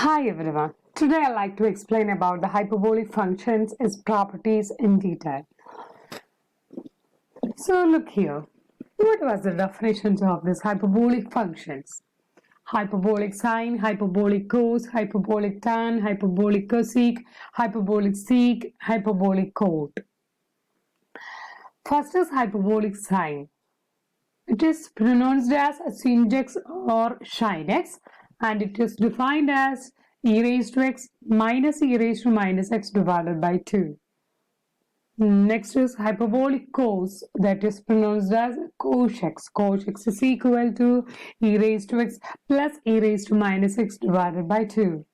Hi everyone. Today I'd like to explain about the hyperbolic functions, its properties in detail. So look here. What was the definitions of these hyperbolic functions? Hyperbolic sine, hyperbolic cos, hyperbolic tan, hyperbolic cosec, hyperbolic sec, hyperbolic cot. First is hyperbolic sine. It is pronounced as sin x or sin x, and it is defined as e raised to x minus e raised to minus x divided by 2. Next is hyperbolic cos, that is pronounced as cos x. Cos x is equal to e raised to x plus e raised to minus x divided by 2.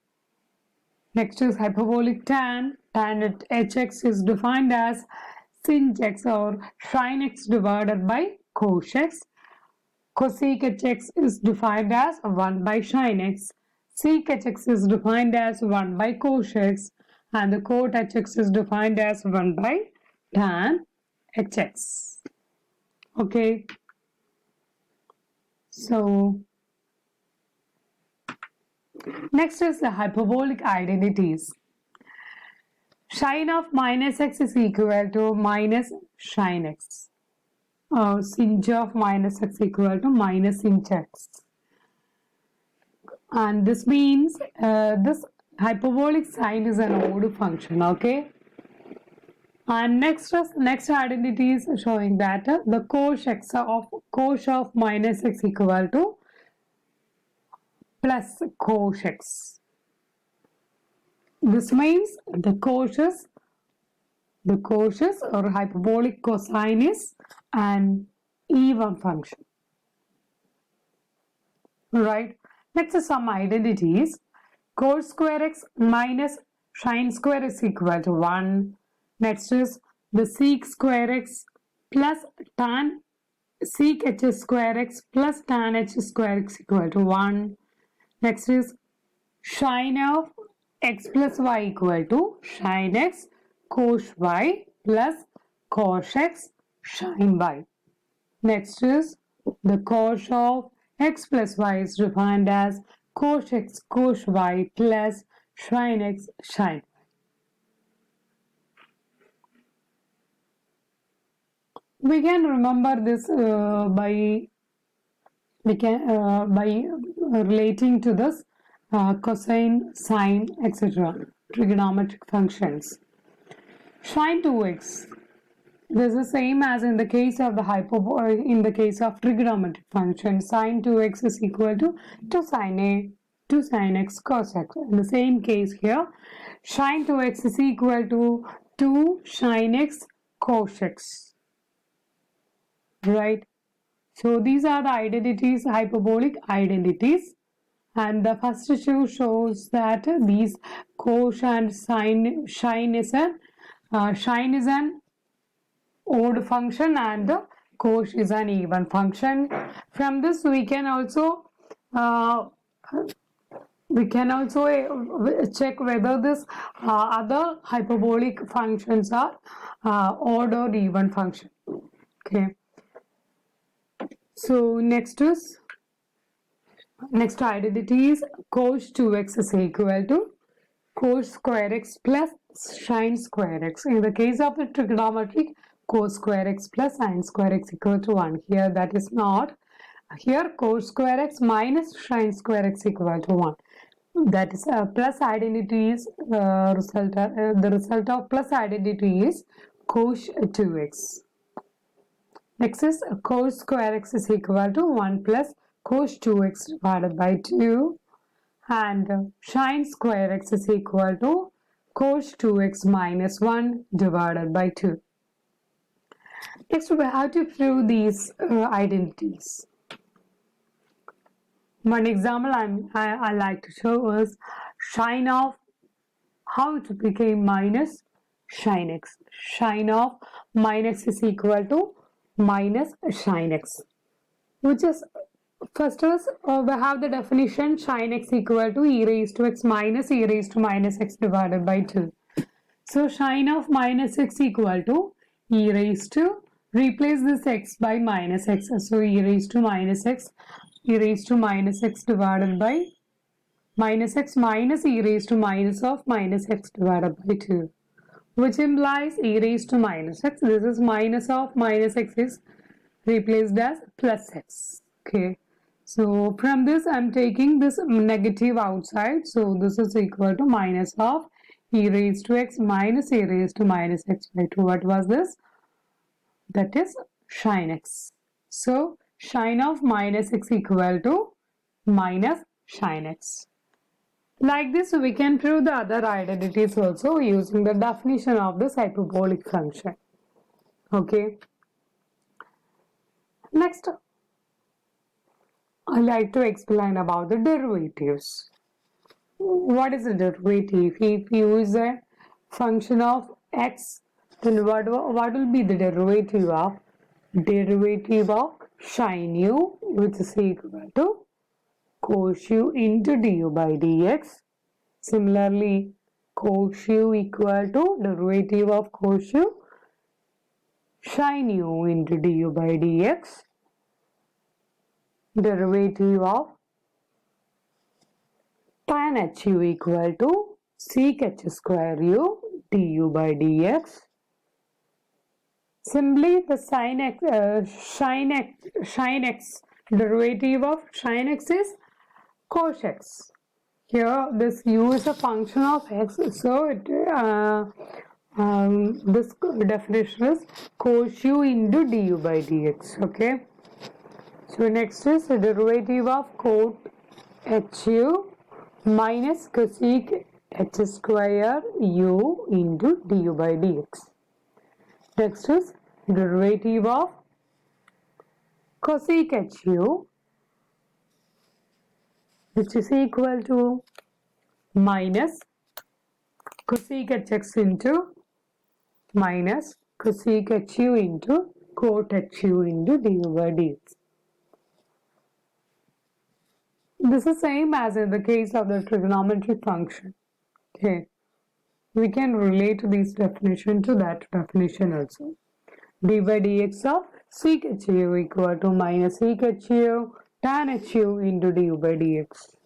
Next is hyperbolic tan. Tan at hx is defined as sin x or sin x divided by cos x. Cosec hx is defined as 1 by sin x. Sec hx is defined as 1 by cos x. And the cot hx is defined as 1 by tan hx. Okay. So, next is the hyperbolic identities. Sin of minus x is equal to minus sin x. Sin of minus x equal to minus sin x. And this means this hyperbolic sine is an odd function, okay? And next identity is showing that the cos of minus x equal to plus cos x. This means the cos or hyperbolic cosine is an even function. Right. Next is some identities. Cos square x minus sin square is equal to 1. Next is the sec square x plus tan sec h square x plus tan h square x equal to 1. Next is sin of x plus y equal to sin x cos y plus cos x sin y. Next is the cos of x plus y is defined as cos x cos y plus sin x sin y. We can remember this by relating to this cosine, sine, etc. trigonometric functions. Sin 2x. This is same as in the case of the in the case of trigonometric function. Sin 2x is equal to 2 sin a 2 sin x cos x. In the same case here, sin 2x is equal to 2 sin x cos x. Right. So these are the identities, hyperbolic identities. And the first two shows that these cos and sine is an odd function and the cos is an even function. From this we can also check whether this other hyperbolic functions are odd or even function. Okay. So next identity is cos 2x is equal to cos square x plus sin square x. In the case of the trigonometric, cos square x plus sin square x equal to 1. Here that is not. Here cos square x minus sin square x equal to 1. That is plus identity is the result of plus identity is cos 2x. Next is cos square x is equal to 1 plus cos 2x divided by 2, and sin square x is equal to cos 2x minus 1 divided by 2. Next we have to prove these identities. One example I like to show is sin of how it became minus sin x. Sin of minus is equal to minus sin x, which is first is we have the definition sin x equal to e raised to x minus e raised to minus x divided by 2. So sin of minus x equal to e raised to, replace this x by minus x, so e raised to minus x divided by minus x minus e raised to minus of minus x divided by 2, which implies e raised to minus x. This is minus of minus x is replaced as plus x. Okay, so from this I'm taking this negative outside, so this is equal to minus of e raised to x minus e raised to minus x by 2. What was this? That is sin x. So sin of minus x equal to minus sin x. Like this, we can prove the other identities also using the definition of this hyperbolic function. Okay. Next, I like to explain about the derivatives. What is a derivative? If you use a function of x, then what will be the derivative of sin u, which is equal to cos u into du by dx. Similarly, cos u equal to derivative of cos u sin u into du by dx. Derivative of tan hu equal to sec h square u du by dx. Simply the sin x derivative of sin x is cos x. Here this u is a function of x, so this definition is cos u into du by dx. Okay. So next is the derivative of cot hu minus cosec h square u into du by dx. Next is derivative of cosec hu, which is equal to minus cosec hx into minus cosec hu into cot hu into du by dx. This is same as in the case of the trigonometric function. Okay, we can relate this definition to that definition also. D by dx of sec hu equal to minus sec hu tan hu into du by dx.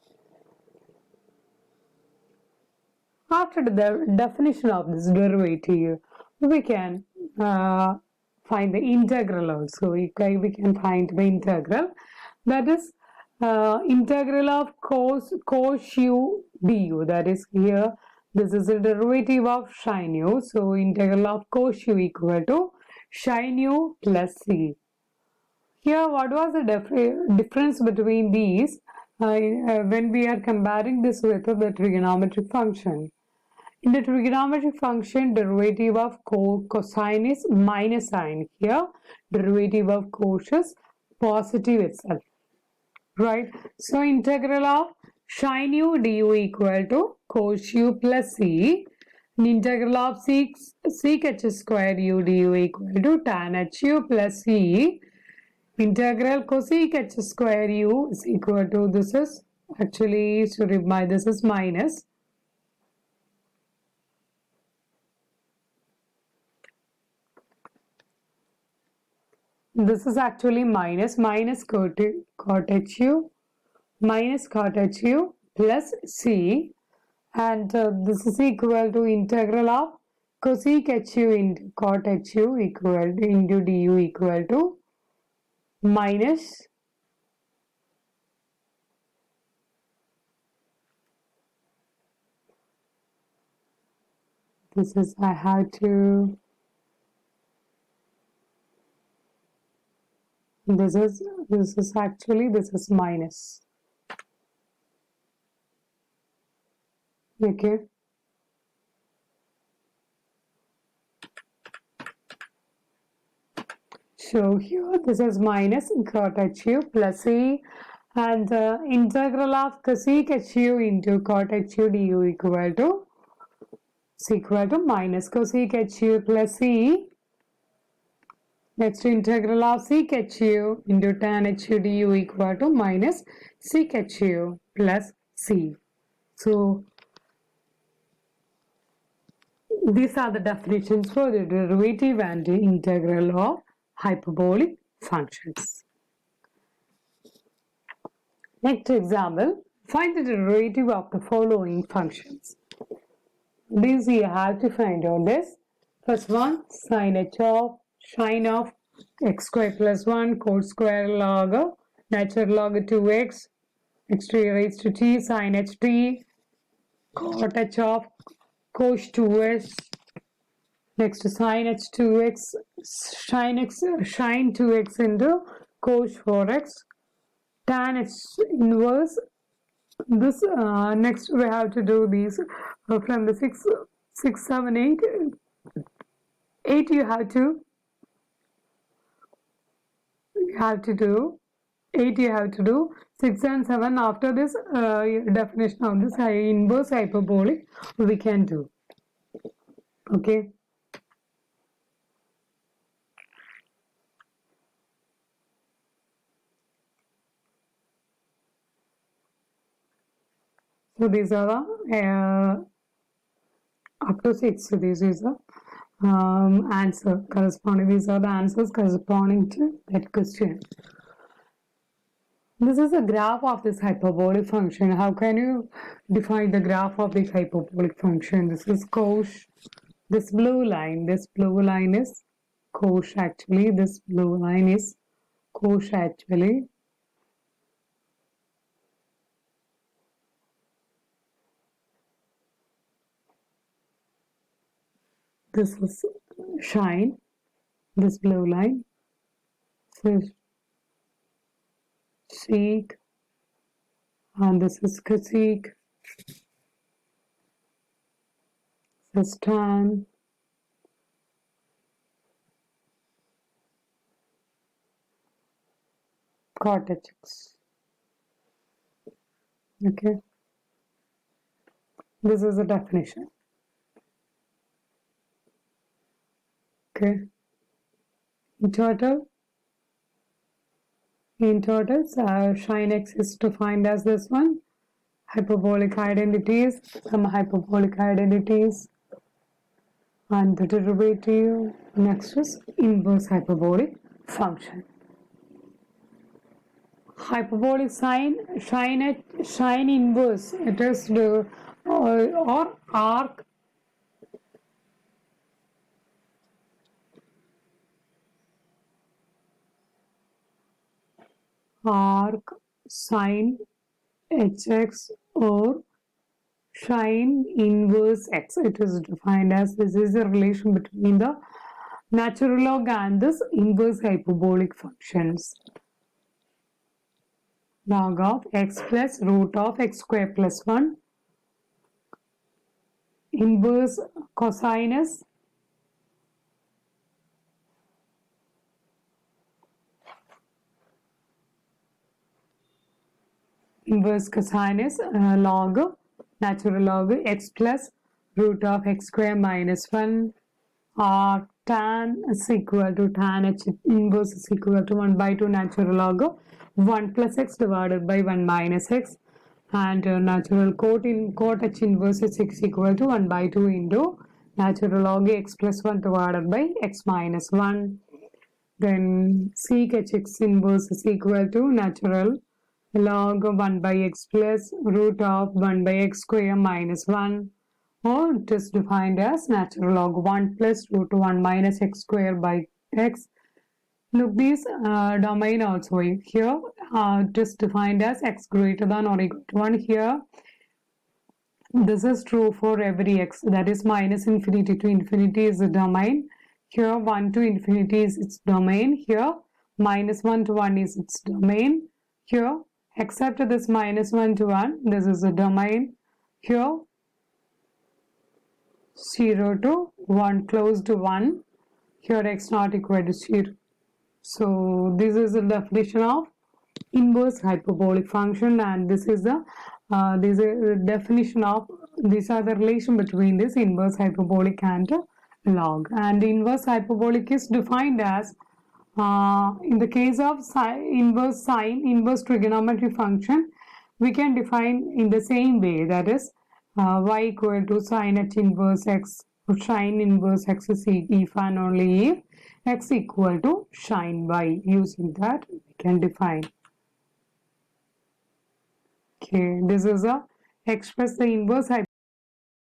After the definition of this derivative, we can find the integral also. We can find the integral, that is integral of cos u du, that is here this is a derivative of sin u, so integral of cos u equal to sin u plus c. Here what was the difference between these when we are comparing this with the trigonometric function? In the trigonometric function, derivative of cosine is minus sine. Here derivative of cos is positive itself. Right, so integral of sin u du equal to cos u plus c, and integral of sec h square u du equal to tan hu plus c. Integral cosec h square u is equal to, this is actually, this is minus. This is actually minus cot hu minus cot hu plus c, and this is equal to integral of cosec hu into cot hu equal into du equal to minus this is, I have to, this is actually, this is minus. Okay. So here this is minus cot hu plus c, and integral of cosec hu into cot hu du equal to minus cosec hu plus c. Next, integral of sec hu into tan hu du equal to minus sec hu plus c. So these are the definitions for the derivative and the integral of hyperbolic functions. Next example, Find the derivative of the following functions. This you have to find out this. First one, sin h of sine of x square plus 1 cos square log natural log 2x x3 raised to t sin ht cot h of cos 2s. Next sin h2x sine 2x into cos 4x tan h inverse. This next we have to do these from the 6 7 8 you have to do 8 you have to do 6 and 7 after this definition of this inverse hyperbolic we can do. Okay, so these are the up to 6. So this is the answer corresponding. These are the answers corresponding to that question. This is a graph of this hyperbolic function. How can you define the graph of this hyperbolic function? This is cos. This blue line is cos actually. This blue line is cos actually. This is sine. This blue line. This is sec, and this is cosec. This is tan. Cot h. Okay. This is a definition. Okay. In total, sin x is defined as this one. Hyperbolic identities, some hyperbolic identities, and the derivative next is inverse hyperbolic function. Hyperbolic sine inverse, it is the or arc sine hx or sine inverse x. It is defined as this is a relation between the natural log and this inverse hyperbolic functions. Log of x plus root of x square plus 1 inverse cosinus log natural log x plus root of x square minus 1 or tan is equal to tan h inverse is equal to 1 by 2 natural log 1 plus x divided by 1 minus x, and natural cot h inverse is equal to 1 by 2 into natural log x plus 1 divided by x minus 1. Then sec hx inverse is equal to natural log 1 by x plus root of 1 by x square minus 1, or it is defined as natural log 1 plus root 1 minus x square by x. Look, this domain also here it is defined as x greater than or equal to 1. Here this is true for every x, that is minus infinity to infinity is the domain. Here 1 to infinity is its domain. Here minus 1 to 1 is its domain. Here except this minus 1 to 1, this is the domain. Here 0 to 1 close to 1. Here x not equal to 0. So this is the definition of inverse hyperbolic function, and this is the definition of, these are the relation between this inverse hyperbolic and log. And inverse hyperbolic is defined as in the case of inverse trigonometry function, we can define in the same way, that is y equal to sin h inverse x, sine inverse x is if and only if x equal to sine y. Using that we can define. Okay, this is a express the inverse